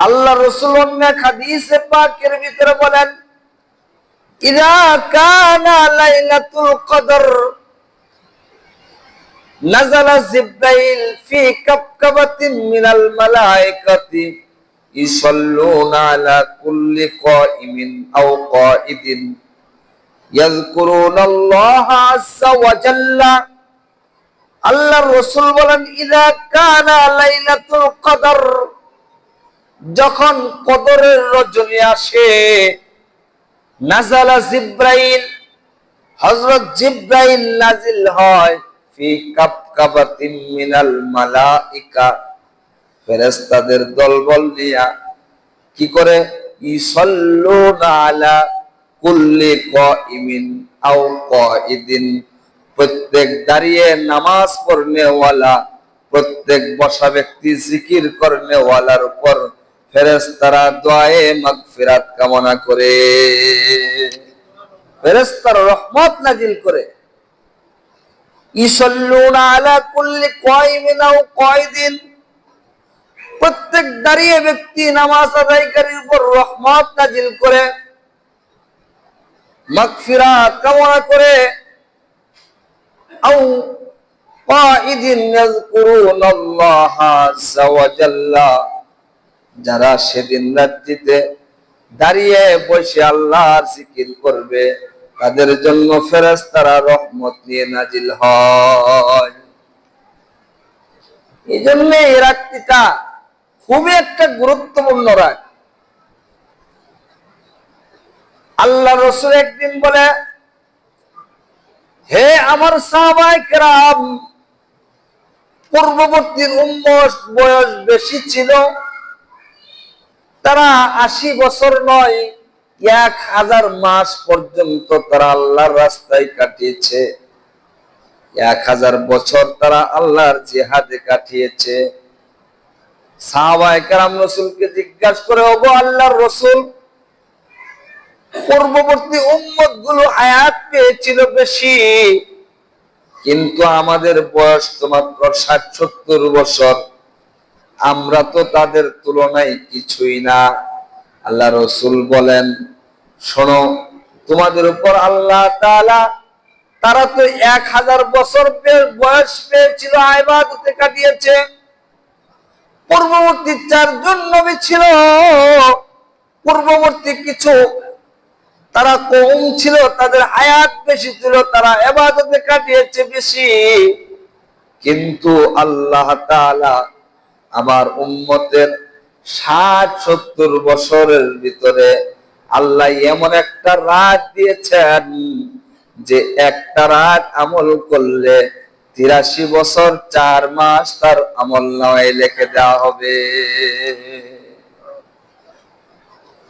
আল্লাহ রাসূল অনেক হাদিসে পাকের ভিতরে বলেন, ইযা কানা লাইলাতুল কদর নাযালা জিবরাইল ফি কাবকাবাতিন মিনাল মালায়েকাতি ইসাল্লুনা আলা কুল্লি কাইমিন আও কাইদিন ইয়াযকুরুনাল্লাহা আযজা ওয়া জাল্লা। আল্লাহর রাসূল বলেন, ইযা কানা লাইলাতুল কদর, যখন কদরের রজনী আসে, নাযালা জিবরাইল, হযরত জিবরাইল নাজিল হয়, ফি কাবকাবাতিন মিনাল মালাইকা, ফেরেশতাদের দলবল নিয়া কি করে, ইসাল্লুনা আলা কুল্লি কাইমিন আও কাইদিন, প্রত্যেক দাঁড়িয়ে নামাজ পড়নেওয়ালা, প্রত্যেক বসা ব্যক্তি জিকির করনেওয়ালার উপর ফেরেশতারা দোয়ায়ে মাগফিরাত কামনা করে, ফেরেশতারা রহমত নাজিল করে। ইসাল্লুনা আলা কুল্লি কাইমিন আও কাইদিন, প্রত্যেক দাঁড়িয়ে ব্যক্তি নামাজ আদায়কারীর উপর রহমত নাজিল করে, মাগফিরাত কামনা করে। আও কাইদিন ইয়াযকুরুনাল্লাহা আযজা ওয়া জাল্লা, যারা সেদিন রাত্রিতে দাঁড়িয়ে বসে আল্লাহর জিকির করবে, তাদের জন্য ফেরেশতারা রহমত নিয়ে নাজিল হয়। এই জন্য এই রাত্রিটা খুবই একটা গুরুত্বপূর্ণ রাত। আল্লাহ রাসূল একদিন বলে, হে আমার সাহাবায়ে কেরাম, পূর্ববর্তী উম্মত বয়স বেশি ছিল, তারা 80 বছর নয় 1000 মাস পর্যন্ত তারা আল্লাহর রাস্তায় কাটিয়েছে, 1000 বছর তারা আল্লাহর জিহাদে কাটিয়েছে। সাহাবায়ে কেরাম রাসূলকে জিজ্ঞাসা করে, ওগো আল্লাহর রাসূল, পূর্ববর্তী উম্মত গুলো হায়াত পেয়েছিল বেশি, কিন্তু আমাদের বয়স তো মাত্র 60-70 বছর, আমরা তো তাদের তুলনায় কিছুই না। আল্লাহ রাসূল বলেন, শোনো, তোমাদের উপর আল্লাহ তাআলা, তারা তো 1000 বছর বয়স পেয়েছিল, ইবাদতে কাটিয়েছে। পূর্ববর্তী 4 জন নবী ছিল, পূর্ববর্তী কিছু তারা কওম ছিল, তাদের হায়াত বেশি ছিল, তারা ইবাদতে কাটিয়েছে বেশি, কিন্তু আল্লাহ তাআলা আমার উম্মতের 60-70 বছরের ভিতরে আল্লাহ এমন একটা রাত দিয়েছেন যে একটা রাত আমল করলে 83 বছর 4 মাস তার আমলনামায় লিখে দেওয়া হবে।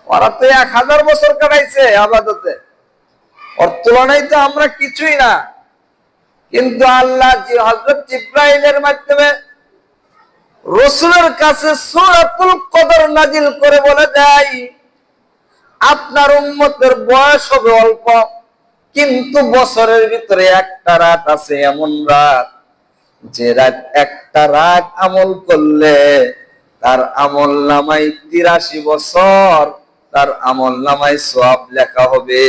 ওরা তো 1000 বছর কাটাইছে ইবাদতে, ওর তুলনায় তো আমরা কিছুই না। কিন্তু আল্লাহ হযরত জিবরাইলের মাধ্যমে রাসূলের কাছে সূরাতুল কদর নাজিল করে বলে দেয়, আপনার উম্মতের বয়স হবে অল্প, কিন্তু বছরের ভিতরে একটা রাত আছে, এমন রাত যে রাত একটা রাত আমল করলে তার আমলনামায় 83 বছর তার আমলনামায় সওয়াব লেখা হবে।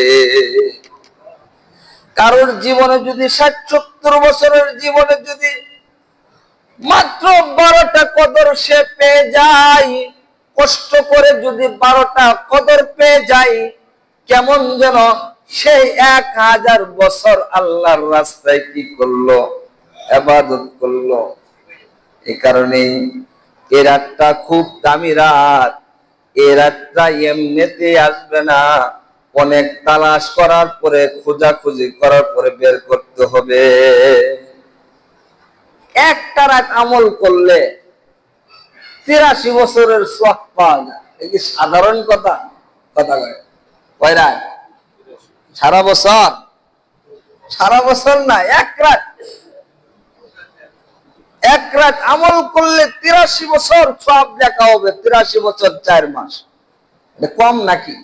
কারোর জীবনে যদি 60-70 বছরের জীবনে যদি মাত্র 12টা কদর সে পেয়ে যায়, কষ্ট করে যদি 12টা কদর পেয়ে যায়, কেমন যেন সেই 1000 বছর আল্লাহর রাস্তায় কি করলো, ইবাদত করলো। এই কারণে এই রাতটা খুব দামি রাত। এই রাতটা এমনিতে আসবে না, অনেক তালাশ করার পরে, খোঁজাখুঁজি করার পরে বের করতে হবে। একটা রাত আমল করলে 83 বছরের সওয়াব পাওয়া যায়। এই কি সাধারণ কথা? কথা কয় রাত? সারা বছর? সারা বছর না, এক রাত। এক রাত আমল করলে 83 বছর সওয়াব লেখা হবে। 83 বছর 4 মাস, এটা কম নাকি?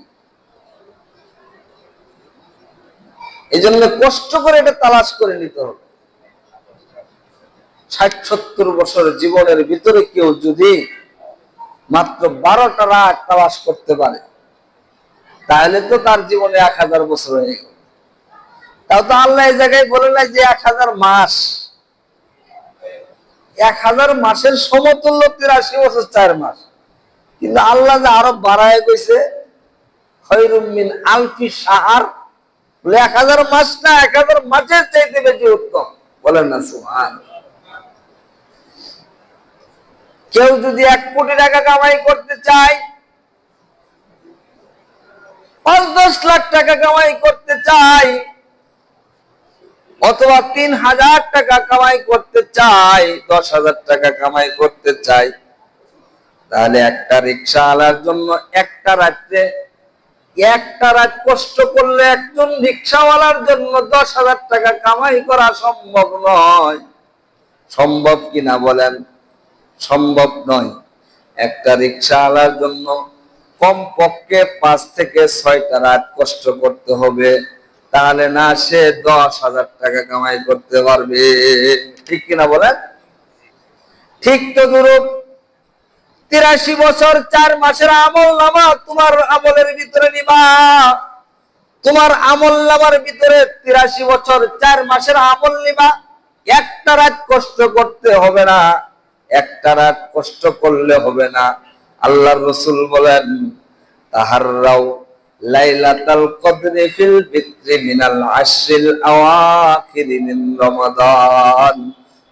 এই জন্য কষ্ট করে এটা তালাশ করে নিতে হবে। 60-70 বছর জীবনের ভিতরে কেউ যদি মাত্র 12টা রাত তালাশ করতে পারে, তাহলে তো তার জীবনে 1000 বছর হয়ে গেল। তাও তো আল্লাহ এই জায়গায় বলে নাই যে 1000 মাস। 1000 মাসের সমতুল্য 83 বছর 4 মাস, কিন্তু আল্লাহ যে আরো বাড়ায় কইছে খায়রুম মিন আলফি শাহর, 1000 মাস না, 1000 মাসের চাইতে বেশি উত্তম। বলেন না সুবহানাল্লাহ। কেউ যদি 1 কোটি টাকা কামাই করতে চায়, 5-10 লাখ টাকা কামাই করতে চায়, অথবা 3000 টাকা কামাই করতে চায়, 10,000 টাকা কামাই করতে চায়, তাহলে একটা রিকশাওয়ালার জন্য একটা রাত কষ্ট করলে একজন রিকশাওয়ালার জন্য 10,000 টাকা কামাই করা সম্ভব নয়। সম্ভব কিনা বলেন? সম্ভব নয়। একটা রিকশাওয়ালার জন্য কমপক্ষে 5 থেকে 6টা রাত কষ্ট করতে হবে, তাহলে না সে 10,000 টাকা কামাই করতে পারবে। ঠিক কিনা বলেন? ঠিক তো দুরূপ 83 বছর 4 মাসের আমল নামা তোমার আমলের ভিতরে নিবা। তোমার আমল নামার ভিতরে 83 বছর 4 মাসের আমল নিবা। একটা রাত কষ্ট করতে হবে না, একটা রাত কষ্ট করলে হবে না। আল্লাহর রাসূল বলেন, তাহাররাও লাইলাতুল কদরি ফিল বিত্রি মিনাল আশরিল আওয়াখিরি মিন রমাদান।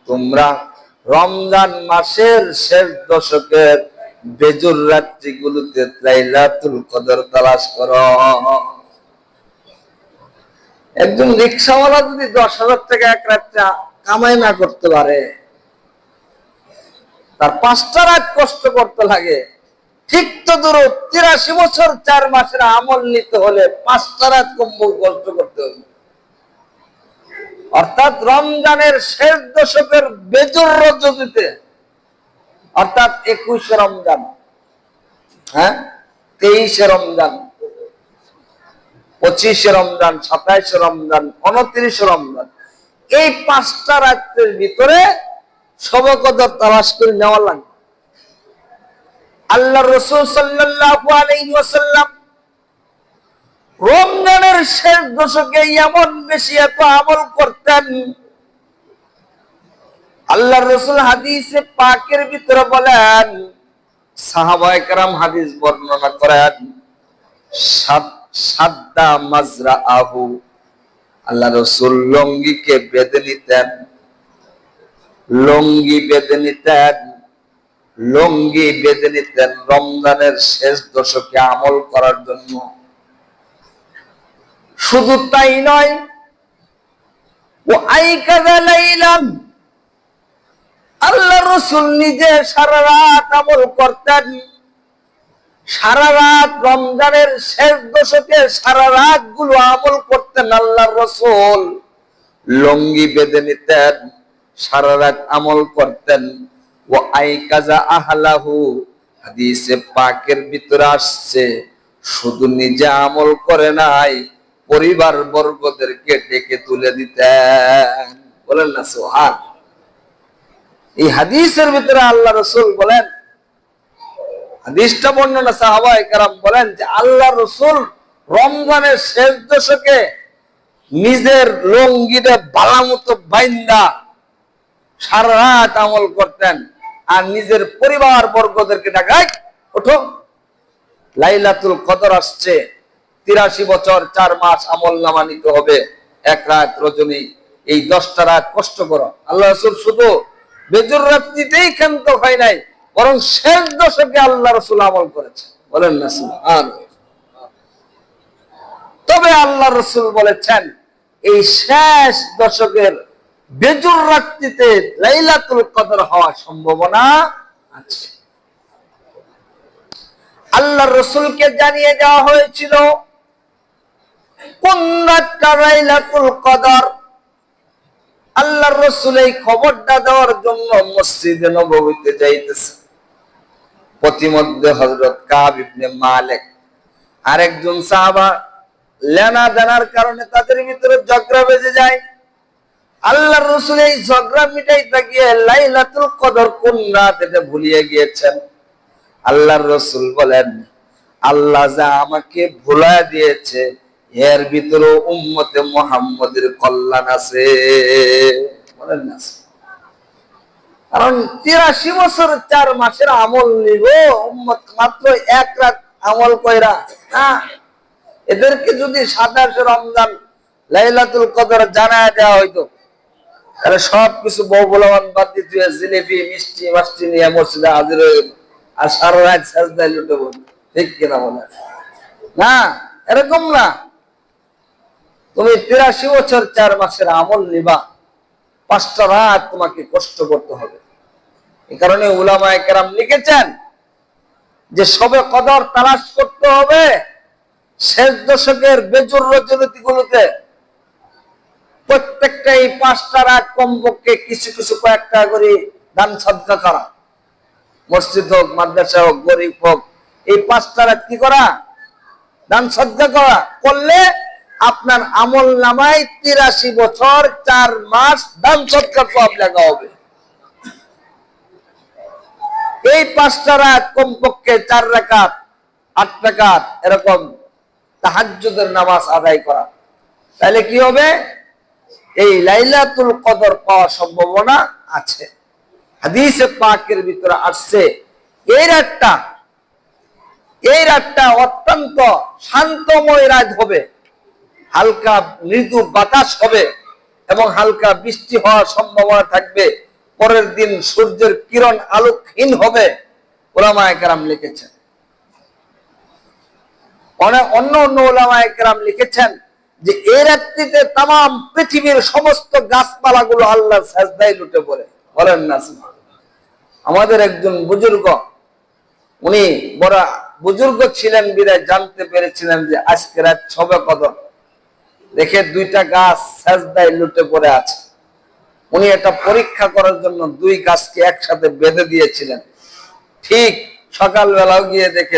তোমরা রমজান মাসের শেষ দশকের বেজুর রাত্রিগুলোতে লাইলাতুল কদর তালাশ করো। একজন রিকশাওয়ালা যদি 10,000 টাকা এক রাত্রে কামাই না করতে পারে, তার 5টা রাত কষ্ট করতে লাগে। ঠিক তো ধরো 83 বছর 4 মাসের আমল নিতে হলে 5টা রাত কম্বল কষ্ট করতে হবে। অর্থাৎ রমজানের শেষ দশকের বেজুর রজনীতে, অর্থাৎ 21 রমজান, 23 রমজান, 25 রমজান, 27 রমজান, 29 রমজান, এই 5টা রাতের ভিতরে শবে কদর তালাশ করে নেওয়া লাগে। আল্লাহ রাসূল সাল্লাল্লাহু আলাইহি ওয়াসাল্লাম রমজানের শেষ দশকে এমন বেশি এত আমল করতেন। আল্লাহ রাসূল হাদিসে পাকের ভিতরে বলেন, সাহাবায়ে কেরাম হাদিস বর্ণনা করেন, সাদ্দা মাজরাআহু, আল্লাহ রাসূল লঙ্গিকে বেঁধে নিতেন, লঙ্গি বেঁধে নিতেন রমজানের শেষ দশকে আমল করার জন্য। শুধু তাই নয়, ও আইকাযা লাইলান, আল্লাহ রাসূল নিজে সারা রাত আমল করতেন। সারা রাত রমজানের শেষ দশকে সারা রাত গুলো আমল করতেন আল্লাহর রাসূল। লঙ্গি বেঁধে নিতেন, সারা রাত আমল করতেন। ও আইকাযা আহলাহু, হাদিসে পাকের ভিতরে আসছে শুধু নিজে আমল করে নাই, পরিবার বর্গদেরকে ডেকে তুলে দিতেন। বলেন না সুবহান। এই হাদিসের ভিতরে আল্লাহ রাসূল বলেন, হাদিসটা বর্ণনা সাহাবায়ে কেরাম বলেন যে আল্লাহ রাসূল রমজানের শেষ দশকে নিজের লঙ্গিতে বালামতো বাইন্দা সারা রাত আমল করতেন, আর নিজের পরিবার বর্গদেরকে ডাকায়, ওঠো লাইলাতুল কদর আসছে, 83 বছর 4 মাস আমল নামা নিতে হবে, 1 রাত রজনী, এই 10টা রাত কষ্ট করো। আল্লাহ রাসূল শুধু বেজুর রাত্রিতেই ক্ষান্ত হয় নাই, বরং শেষ দশকে আল্লাহ রাসূল আমল করেছে। বলেন না সুবহানাল্লাহ। তবে আল্লাহ রাসূল বলেছেন এই শেষ দশকের বেজুর রাত্রিতে লাইলাতুল কদর হওয়ার সম্ভাবনা আছে। আল্লাহ রাসূলকে জানিয়ে দেওয়া হয়েছিল কোন রাতটা লাইলাতুল কদর। আল্লাহর রাসূল এই খবরটা দেওয়ার জন্য মসজিদে নববীতে যাইতেছে। প্রতিমধ্যে হযরত কাব ইবনে মালিক আরেকজন সাহাবা লেনা দেনার কারণে তাদের ভিতরে ঝগড়া বেজে যায়। আল্লাহর রাসূল এই ঝগড়া মিটাইতে গিয়ে লাইলাতুল কদর কোন রাত এটা ভুলিয়ে গিয়েছেন। আল্লাহর রাসূল বলেন, আল্লাহ যা আমাকে ভুলায় দিয়েছে এর ভিতরে উম্মতে মুহাম্মাদের কল্যাণ আছে। বলেন না? কারণ 83 বছর 4 মাসের আমল নিব উম্মত মাত্র এক রাত আমল কইরা। এদেরকে যদি 27 রমজান লাইলাতুল কদর জানায় দেওয়া হইতো, তাহলে সবকিছু বউ বলবান বাদ দিয়ে জিলেবি মিষ্টি মাষ্টি নিয়ে মসজিদে হাজির হয়ে গেল আর সারা রাত সাজদায় লুটে বল। ঠিক কিনা বলে? না, এরকম না। তুমি 83 বছর 4 মাসের আমল নিবা, 5টা রাত তোমাকে কষ্ট করতে হবে। এই কারণে উলামায়ে কেরাম লিখেছেন যে শবে কদর তালাশ করতে হবে শেষ দশকের বেজুর রজনীতিগুলোতে। প্রত্যেকটা এই 5টা রাত কমপক্ষে কিছু কিছু কয়েকটা করে দান সাদকা করা, মসজিদ হোক মাদ্রাসা হোক গরিব হোক, এই 5টা রাত কি করা? দান সাদকা করা। করলে আপনার আমল নামায় 83 বছর 4 মাস দান সদকার সওয়াব লেখা হবে। এই 5টা রাত কমপক্ষে 4 রাকাত 8 রাকাত এরকম তাহাজ্জুদের নামাজ আদায় করা, তাহলে কি হবে? এই লাইলাতুল কদর পাওয়ার সম্ভাবনা আছে। হাদিসে পাকের ভিতরে আসছে এই রাতটা অত্যন্ত শান্তময় রাত হবে, হালকা মৃদু বাতাস হবে এবং হালকা বৃষ্টি হওয়ার সম্ভাবনা থাকবে। পরের দিন সূর্যের কিরণ আলোকহীন হবে। উলামায়ে কেরাম লিখেছেন। অন্য উলামায়ে কেরাম লিখেছেন যে এই রাত্রিতে তাম পৃথিবীর সমস্ত গাছপালাগুলো আল্লাহর সাজদায় লুটে পড়ে। বলেন না? আমাদের একজন বুজুর্গ, উনি বড় বুজুর্গ ছিলেন বিদায় জানতে পেরেছিলেন যে আজকে রাত শবে কদর, দেখে 2টা গাছ সাজদায় লুটে পড়ে আছে। উনি এটা পরীক্ষা করার জন্য 2 গাছকে একসাথে বেঁধে দিয়েছিলেন। ঠিক সকালবেলাও গিয়ে দেখে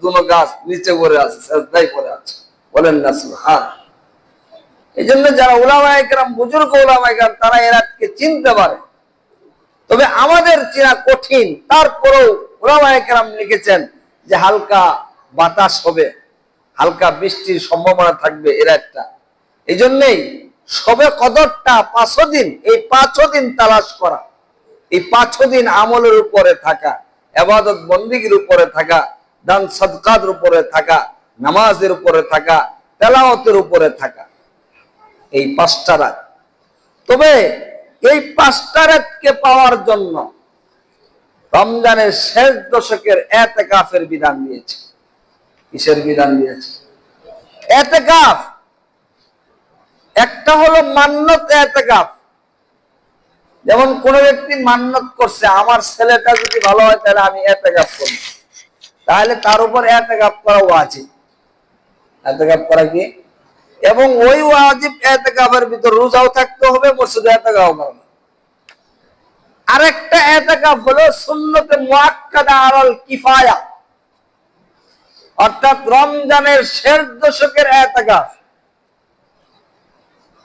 দুনো গাছ নিচে পড়ে আছে, সাজদায় পড়ে আছে। বলেন না? সুবহানাল্লাহ। এই জন্য যারা উলামায়ে কেরাম, বুজুর্গ উলামায়ে কেরাম, তারা এ রাতকে চিনতে পারে। তবে আমাদের চেনা কঠিন, তারপরেও উলামায়ে কেরাম লিখেছেন যে হালকা বাতাস হবে, হালকা বৃষ্টির সম্ভাবনা থাকবে এ রাতটা। এই জন্যই শবে কদরটা 5 দিন, এই 5 দিন তালাশ করা, এই 5 দিন আমলের উপরে থাকা, ইবাদত বন্দেগীর উপরে থাকা, দান সাদকার উপরে থাকা, নামাজের উপরে থাকা, তেলাওয়াতের উপরে থাকা, এই 5টা রাত। তবে এই 5টা রাতকে পাওয়ার জন্য রমজানের শেষ দশকের ইতিকাফের বিধান দিয়েছে। কিসের বিধান দিয়েছে? ইতিকাফ। একটা হলো মান্নত ইতিকাফ। যেমন কোন ব্যক্তি মান্নত করছে, আমার ছেলেটা যদি ভালো হয় তাহলে আমি ইতিকাফ করব, তাহলে তার উপর ইতিকাফ করা ওয়াজিব। ইতিকাফ করা কি? এবং ওই ওয়াজিব ইতিকাফের ভিতর রোজাও থাকতে হবে, মসজিদে ইতিকাফ করতে। আরেকটা ইতিকাফ হলো সুন্নতে মুআক্কাদা আলাল কিফায়া, অর্থাৎ রমজানের শেষ দশকের ইতিকাফ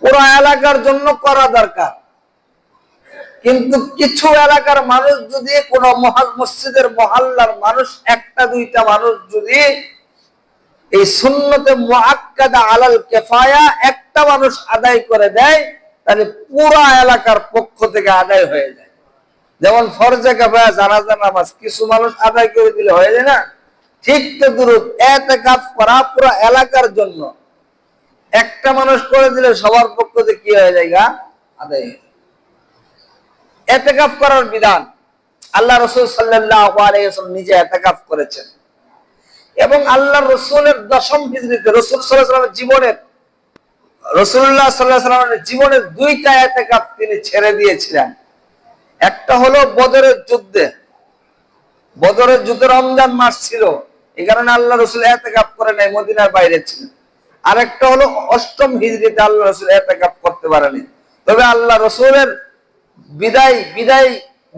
পুরো এলাকার জন্য করা দরকার। কিন্তু কিছু এলাকার মানুষ যদি, কোন মসজিদের মহল্লার মানুষ, 1-2টা মানুষ যদি এই সুন্নতে মুআক্কাদা আলাল কিফায়া একটা মানুষ আদায় করে দেয়, তাহলে পুরো এলাকার পক্ষ থেকে আদায় হয়ে যায়। যেমন ফরজে কিফায়া জানাজা নামাজ কিছু মানুষ আদায় করে দিলে হয়ে যায় না, ঠিক তো দুরূদ ইতিকাফ করা পুরো এলাকার জন্য একটা মানুষ করে দিলে সবার পক্ষ থেকে কি হয়ে যায়? আদায়। ইতিকাফ করার বিধান আল্লাহ রাসূল সাল্লাল্লাহু আলাইহি ওয়াসাল্লাম নিজে ইতিকাফ করেছেন এবং আল্লাহর রাসূলের 10ম হিজরিতে রাসূল সাল্লাল্লাহু আলাইহি ওয়াসাল্লামের জীবনের, রাসূলুল্লাহ সাল্লাল্লাহু আলাইহি ওয়াসাল্লামের জীবনের 2টা ইতিকাফ তিনি ছেড়ে দিয়েছিলেন। একটা হলো বদরের যুদ্ধে। বদরের যুদ্ধে রমজান মাস ছিল, এই কারণে আল্লাহ রাসূল ইতিকাফ করে নাই, মদিনার বাইরে ছিলেন। আরেকটা হলো 8ম হিজরিতে আল্লাহ রাসূল ইতিকাফ করতে পারেনি। তবে আল্লাহ রাসূলের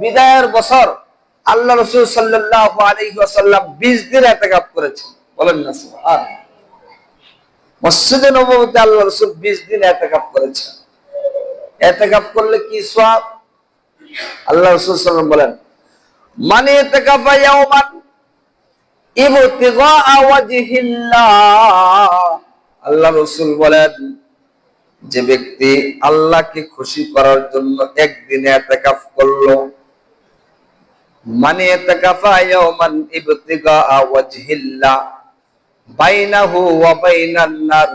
বিদায়ের বছর আল্লাহ রাসূল সাল্লাল্লাহু আলাইহি ওয়াসাল্লাম 20 দিন ইতিকাফ করেছেন। বলেন না? সুবহানাল্লাহ। মসজিদে নববীতে আল্লাহ রাসূল 20 দিন ইতিকাফ করেছেন। ইতিকাফ করলে কি সওয়াব? আল্লাহ রাসূল সাল্লাল্লাহু আলাইহি ওয়াসাল্লাম বলেন, মান ইতিকাফা ইয়াওমান ইবতিগা ওয়াজহিল্লাহ, আল্লাহ রাসূল বলেন যে ব্যক্তি আল্লাহকে খুশি করার জন্য একদিন ইতিকাফ করলো, মানে ইতিকাফা ইয়াওমান ইবতিগা ওয়াজহিল্লাহ বাইনাহু ওয়া বাইনান নার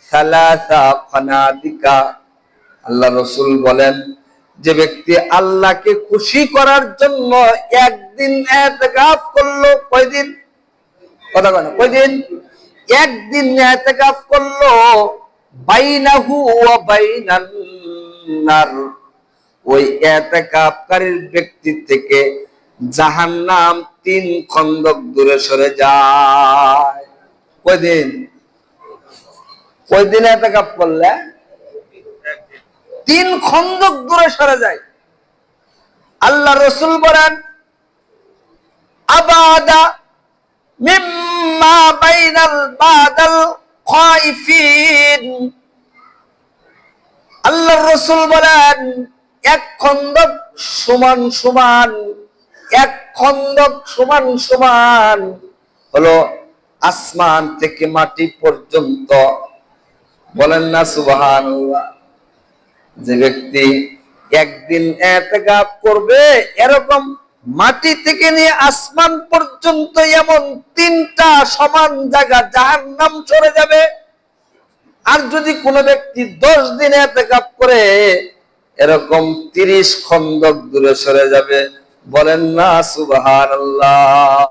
সালাসা কানাদিকা, আল্লাহ রাসূল বলেন যে ব্যক্তি আল্লাহকে খুশি করার জন্য একদিন ইতিকাফ করলো, কয়দিন? কথা বলেন, কয়দিন? একদিন ইতিকাফ করলো, বাইনাহু ওয়া বাইনান নার, ওই ইতিকাফকারীর ব্যক্তি থেকে জাহান্নাম 3 খন্দক দূরে সরে যায়। কয়দিন? কয়দিন ইতিকাফ করলে 3 খন্দক দূরে সরে যায়। আল্লাহ রাসূল বলেন আবাদা মিম্মা বাইনাল বাদাল খাইফিন, আল্লাহ রাসূল বলেন এক খন্দক সমান সমান, এক খন্দক সমান সমান হলো আসমান থেকে মাটি পর্যন্ত। বলেন না সুবহানাল্লাহ। যে ব্যক্তি একদিন ইতিকাফ করবে, এরকম মাটি থেকে নিয়ে আসমান পর্যন্ত এমন 3টা সমান জায়গা জাহান্নাম সরে যাবে। আর যদি কোনো ব্যক্তি 10 দিন ইতিকাফ করে, এরকম 30 খন্দক দূরে সরে যাবে। বলেন না সুবহানাল্লাহ।